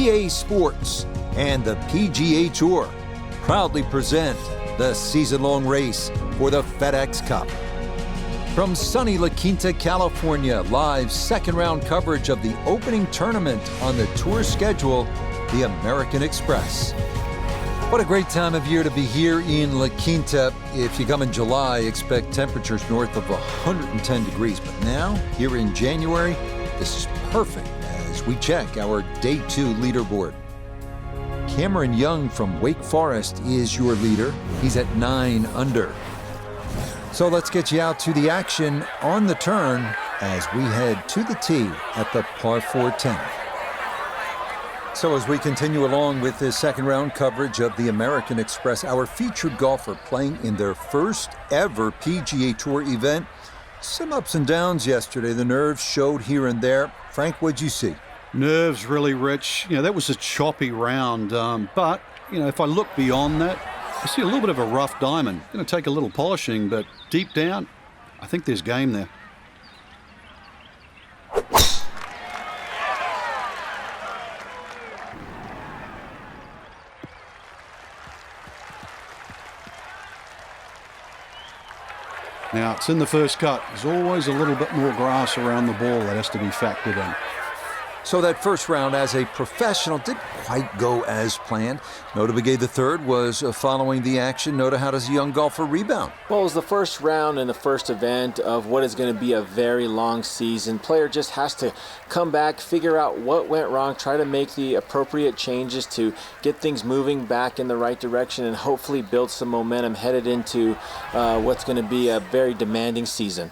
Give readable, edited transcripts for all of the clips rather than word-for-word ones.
EA Sports and the PGA Tour proudly present the season-long race for the FedEx Cup. From sunny La Quinta, California, live second-round coverage of the opening tournament on the tour schedule, the American Express. What a great time of year to be here in La Quinta. If you come in July, expect temperatures north of 110 degrees. But now, here in January, this is perfect as we check our Day 2 leaderboard. Cameron Young from Wake Forest is your leader. He's at 9 under. So let's get you out to the action on the turn as we head to the tee at the par 4 10. So as we continue along with this second round coverage of the American Express, our featured golfer playing in their first ever PGA Tour event. Some ups and downs yesterday. The nerves showed here and there. Frank, what'd you see? Nerves really, Rich. That was a choppy round. But, if I look beyond that, I see a little bit of a rough diamond. Going to take a little polishing, but deep down, I think there's game there. Now, it's in the first cut. There's always a little bit more grass around the ball that has to be factored in. So that first round as a professional didn't quite go as planned. Nota Begay III was following the action. Nota, how does a young golfer rebound? Well, it was the first round and the first event of what is going to be a very long season. Player just has to come back, figure out what went wrong, try to make the appropriate changes to get things moving back in the right direction, and hopefully build some momentum headed into what's going to be a very demanding season.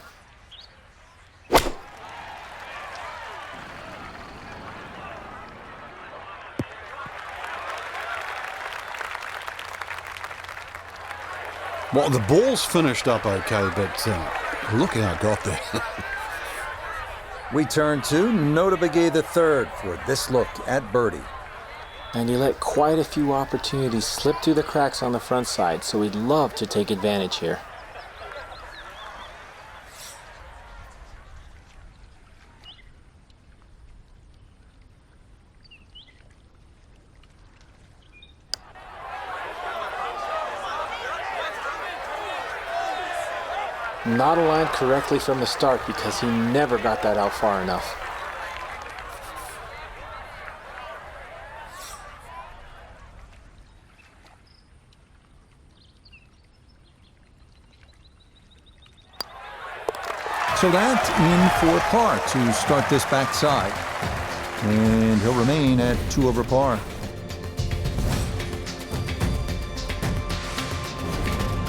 Well, the ball's finished up okay, but look how it got there. We turn to Nota Begay III for this look at birdie. And he let quite a few opportunities slip through the cracks on the front side, so he'd love to take advantage here. Not aligned correctly from the start because he never got that out far enough. So that's in for par to start this backside. And he'll remain at 2 over par.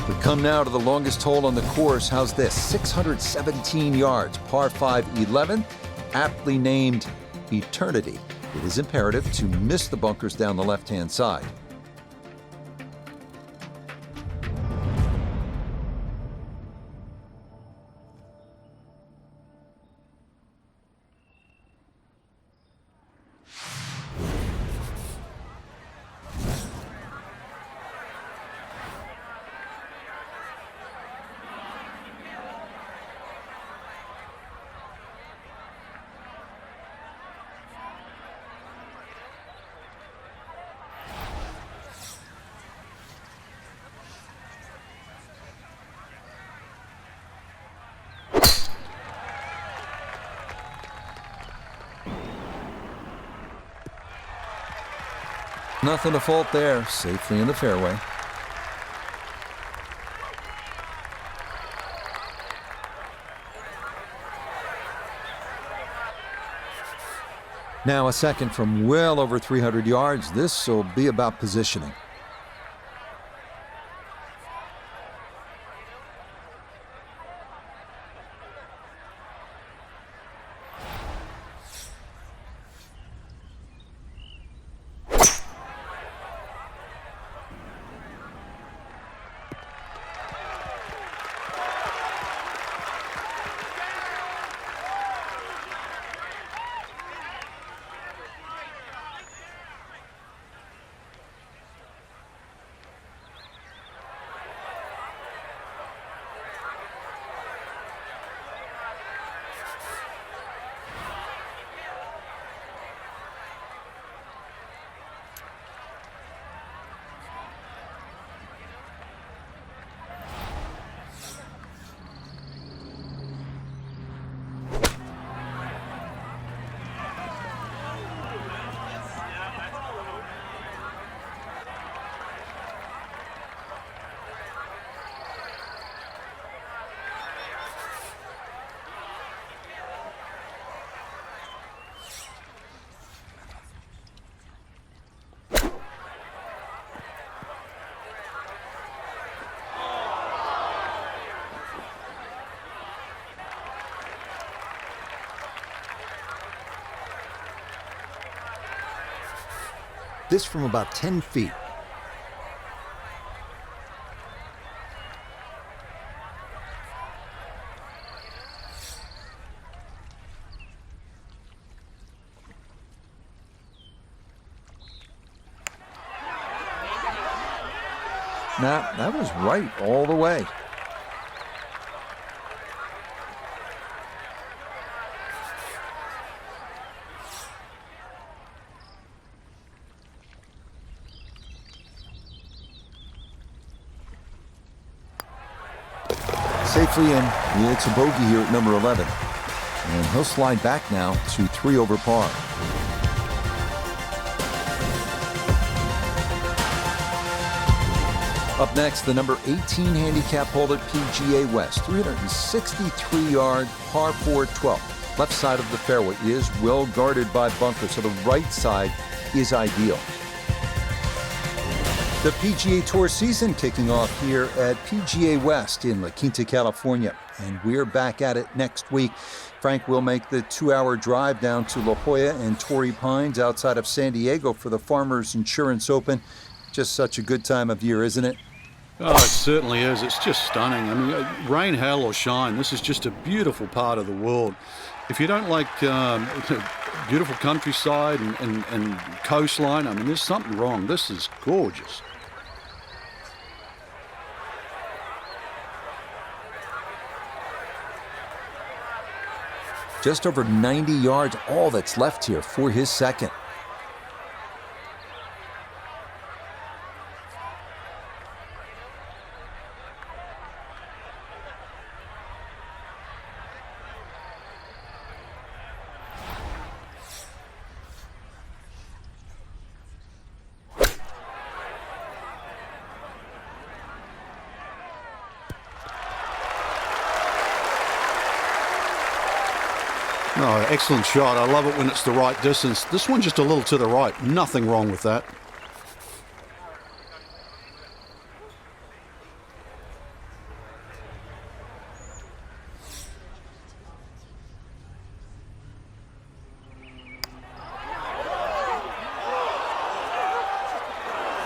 We come now to the longest hole on the course. How's this? 617 yards, par 5 11, aptly named Eternity. It is imperative to miss the bunkers down the left-hand side. Nothing to fault there, safely in the fairway. Now a second from well over 300 yards. This will be about positioning. This from about 10 feet. Now, that was right all the way. Safely in. It's a bogey here at number 11. And he'll slide back now to 3 over par. Up next, the number 18 handicap hole at PGA West. 363-yard par 4 12. Left side of the fairway is well guarded by bunkers, so the right side is ideal. The PGA Tour season kicking off here at PGA West in La Quinta, California. And we're back at it next week. Frank will make the 2-hour drive down to La Jolla and Torrey Pines outside of San Diego for the Farmers Insurance Open. Just such a good time of year, isn't it? Oh, it certainly is. It's just stunning. I mean, rain, hail, or shine, this is just a beautiful part of the world. If you don't like beautiful countryside and coastline, I mean, there's something wrong. This is gorgeous. Just over 90 yards, all that's left here for his second. Oh, excellent shot. I love it when it's the right distance. This one just a little to the right. Nothing wrong with that.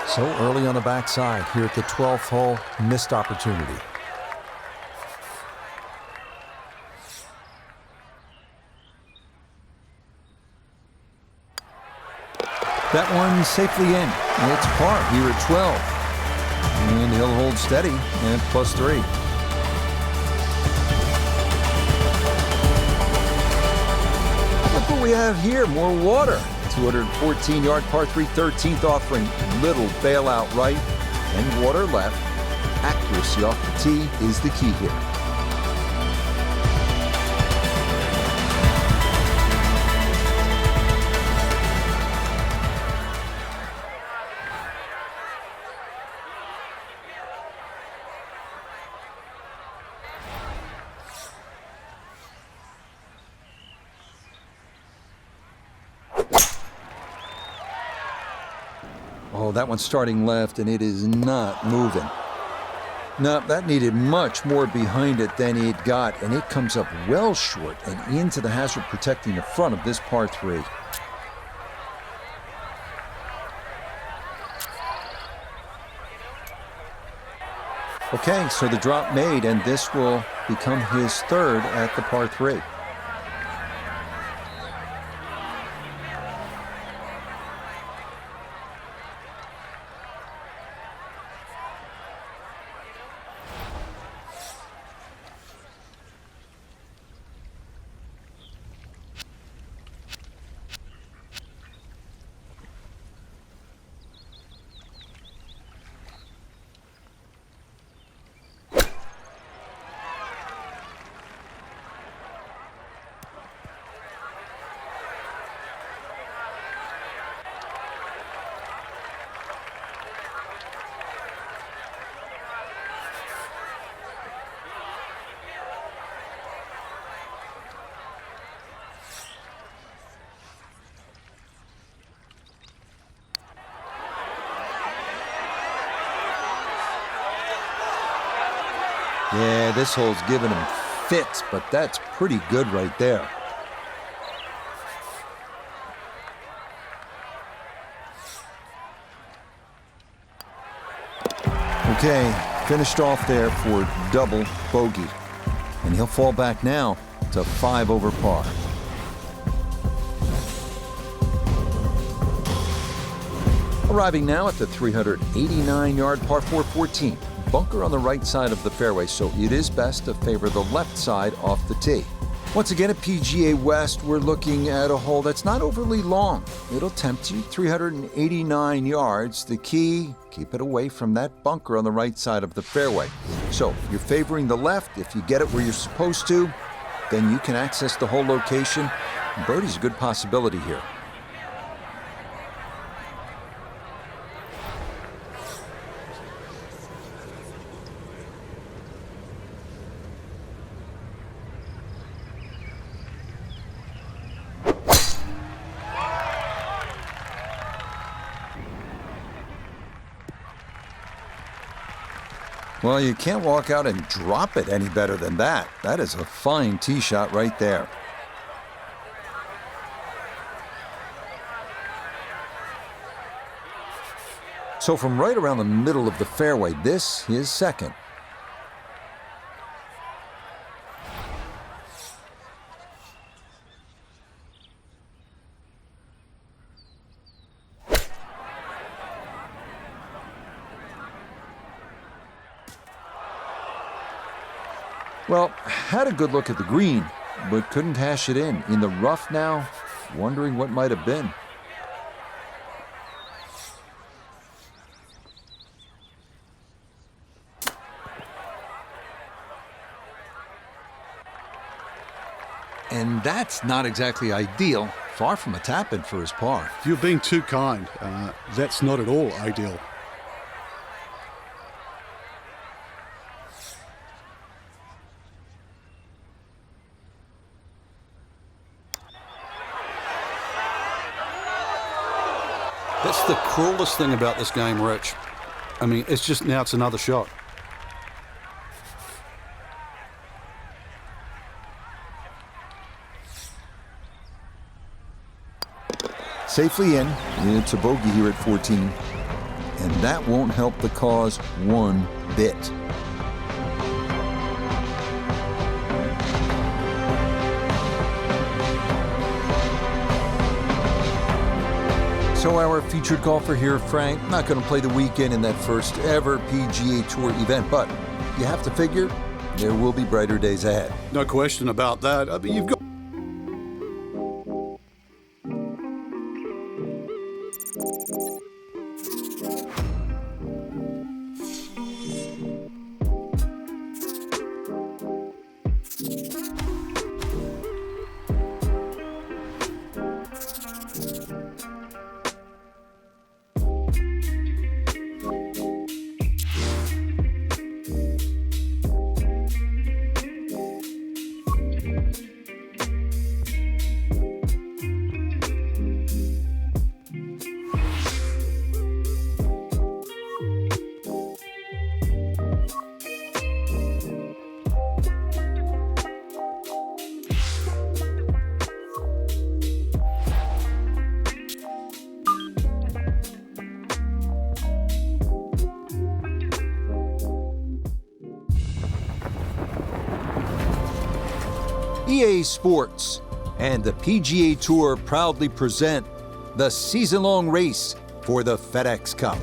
So early on the backside here at the 12th hole, missed opportunity. That one safely in. It's par here at 12. And he'll hold steady at +3. Look what we have here, more water. 214-yard par 3 13th offering. Little bailout right and water left. Accuracy off the tee is the key here. Oh, that one's starting left, and it is not moving. No, that needed much more behind it than it got, and it comes up well short and into the hazard protecting the front of this par 3. Okay, so the drop made, and this will become his third at the par 3. Yeah, this hole's giving him fits, but that's pretty good right there. Okay, finished off there for double bogey. And he'll fall back now to 5 over par. Arriving now at the 389-yard par 4 14th. Bunker on the right side of the fairway, so it is best to favor the left side off the tee. Once again at PGA West, we're looking at a hole that's not overly long. It'll tempt you, 389 yards. The key, keep it away from that bunker on the right side of the fairway. So you're favoring the left. If you get it where you're supposed to, then you can access the whole location. Birdie's a good possibility here. Well, you can't walk out and drop it any better than that. That is a fine tee shot right there. So from right around the middle of the fairway, this is second. Well, had a good look at the green, but couldn't hash it in. In the rough now, wondering what might have been. And that's not exactly ideal. Far from a tap-in for his par. You're being too kind. That's not at all ideal. That's the cruelest thing about this game, Rich. I mean, it's another shot. Safely in. It's a bogey here at 14. And that won't help the cause one bit. So our featured golfer here, Frank, not going to play the weekend in that first ever PGA Tour event, but you have to figure there will be brighter days ahead. No question about that. I mean, you've got EA Sports and the PGA Tour proudly present the season-long race for the FedEx Cup.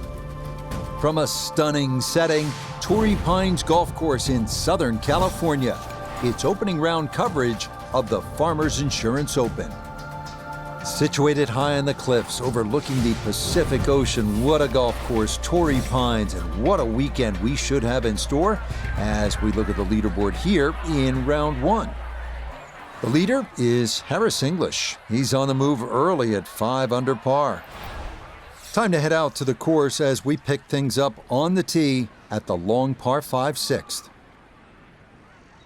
From a stunning setting, Torrey Pines Golf Course in Southern California, it's opening round coverage of the Farmers Insurance Open. Situated high on the cliffs overlooking the Pacific Ocean, what a golf course, Torrey Pines, and what a weekend we should have in store as we look at the leaderboard here in round one. The leader is Harris English. He's on the move early at 5 under par. Time to head out to the course as we pick things up on the tee at the long par 5 sixth.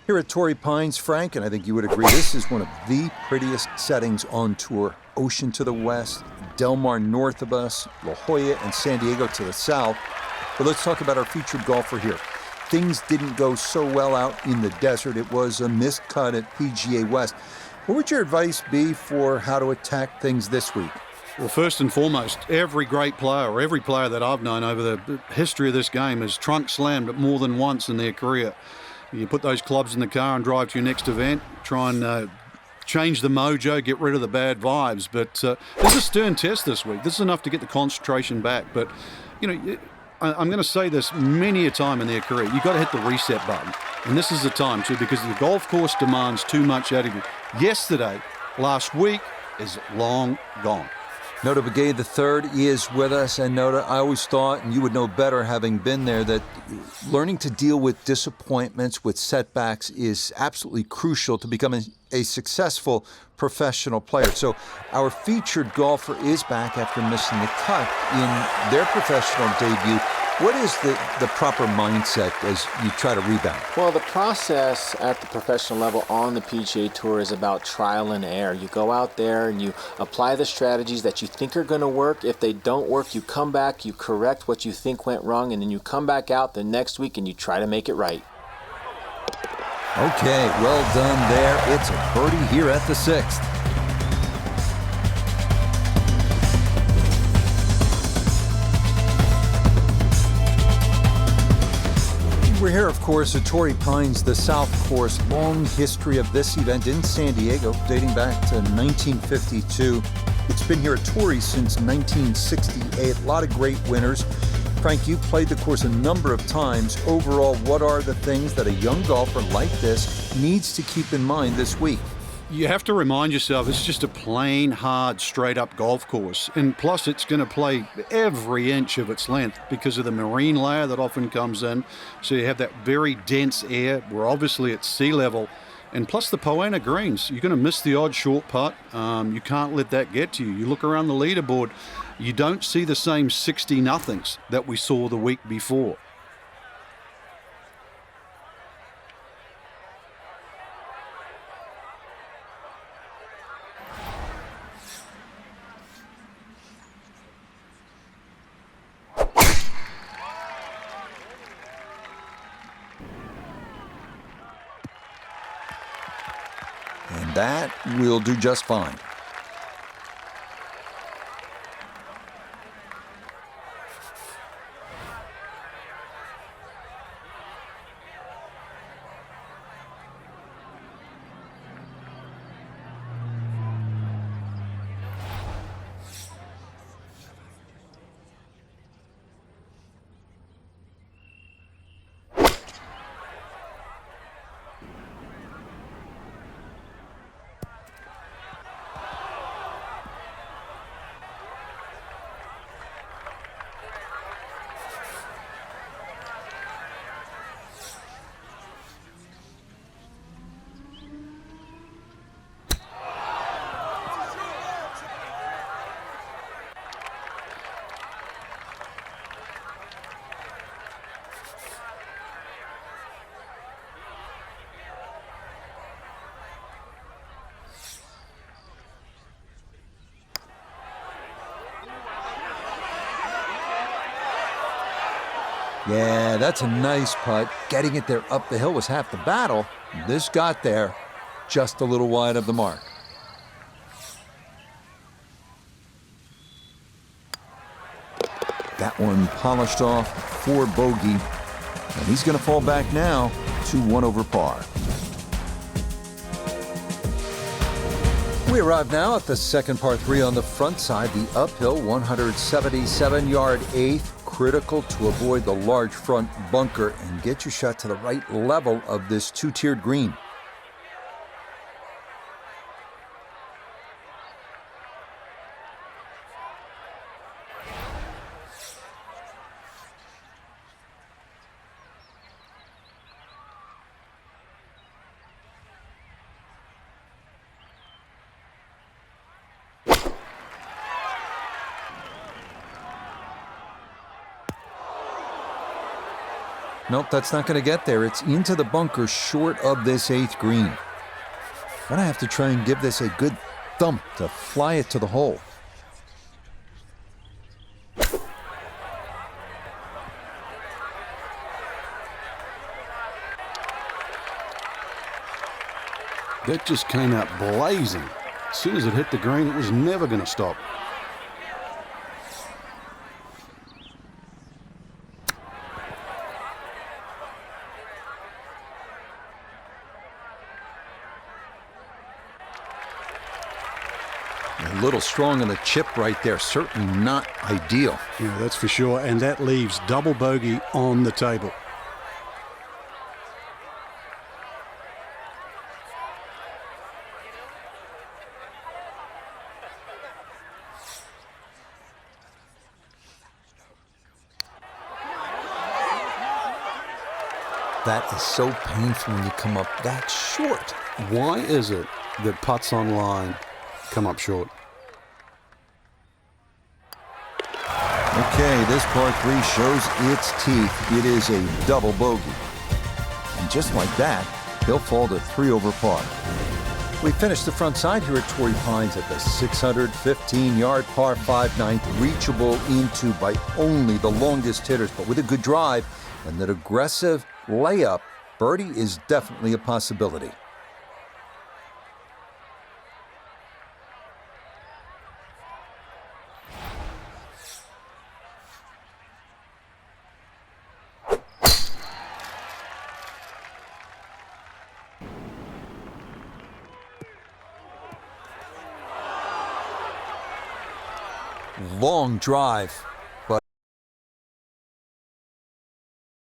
Here at Torrey Pines, Frank, and I think you would agree, this is one of the prettiest settings on tour. Ocean to the west, Del Mar north of us, La Jolla and San Diego to the south. But let's talk about our featured golfer here. Things didn't go so well out in the desert. It was a missed cut at PGA West. What would your advice be for how to attack things this week? Well, first and foremost, every great player, or every player that I've known over the history of this game has trunk slammed it more than once in their career. You put those clubs in the car and drive to your next event, try and change the mojo, get rid of the bad vibes. But there's a stern test this week. This is enough to get the concentration back. But, you know, I'm going to say this many a time in their career. You've got to hit the reset button. And this is the time, too, because the golf course demands too much out of you. Yesterday, last week, is long gone. Nota Begay III is with us. And Nota, I always thought, and you would know better having been there, that learning to deal with disappointments, with setbacks, is absolutely crucial to becoming a successful professional player. So our featured golfer is back after missing the cut in their professional debut. What is the proper mindset as you try to rebound? Well, the process at the professional level on the PGA Tour is about trial and error. You go out there and you apply the strategies that you think are going to work. If they don't work, you come back, you correct what you think went wrong, and then you come back out the next week and you try to make it right. Okay, well done there. It's a birdie here at the 6th. We're here, of course, at Torrey Pines, the South Course. Long history of this event in San Diego, dating back to 1952. It's been here at Torrey since 1968. A lot of great winners. Frank, you played the course a number of times. Overall, what are the things that a young golfer like this needs to keep in mind this week? You have to remind yourself it's just a plain, hard, straight-up golf course. And plus, it's going to play every inch of its length because of the marine layer that often comes in. So you have that very dense air. We're obviously at sea level. And plus the Poana greens. You're going to miss the odd short putt. You can't let that get to you. You look around the leaderboard, you don't see the same 60-nothings that we saw the week before. And that will do just fine. Yeah, that's a nice putt. Getting it there up the hill was half the battle. This got there just a little wide of the mark. That one polished off for bogey. And he's going to fall back now to 1 over par. We arrive now at the second par 3 on the front side. The uphill 177-yard 8th. Critical to avoid the large front bunker and get your shot to the right level of this two-tiered green. Nope, that's not going to get there. It's into the bunker short of this 8th green. Gonna have to try and give this a good thump to fly it to the hole. That just came out blazing. As soon as it hit the green, it was never going to stop. A little strong on the chip right there. Certainly not ideal. Yeah, that's for sure. And that leaves double bogey on the table. That is so painful when you come up that short. Why is it that putts on line come up short? Okay, this par 3 shows its teeth. It is a double bogey. And just like that, he'll fall to 3 over par. We finished the front side here at Torrey Pines at the 615-yard par 5 9th, reachable into by only the longest hitters, but with a good drive and that aggressive layup, birdie is definitely a possibility. Long drive.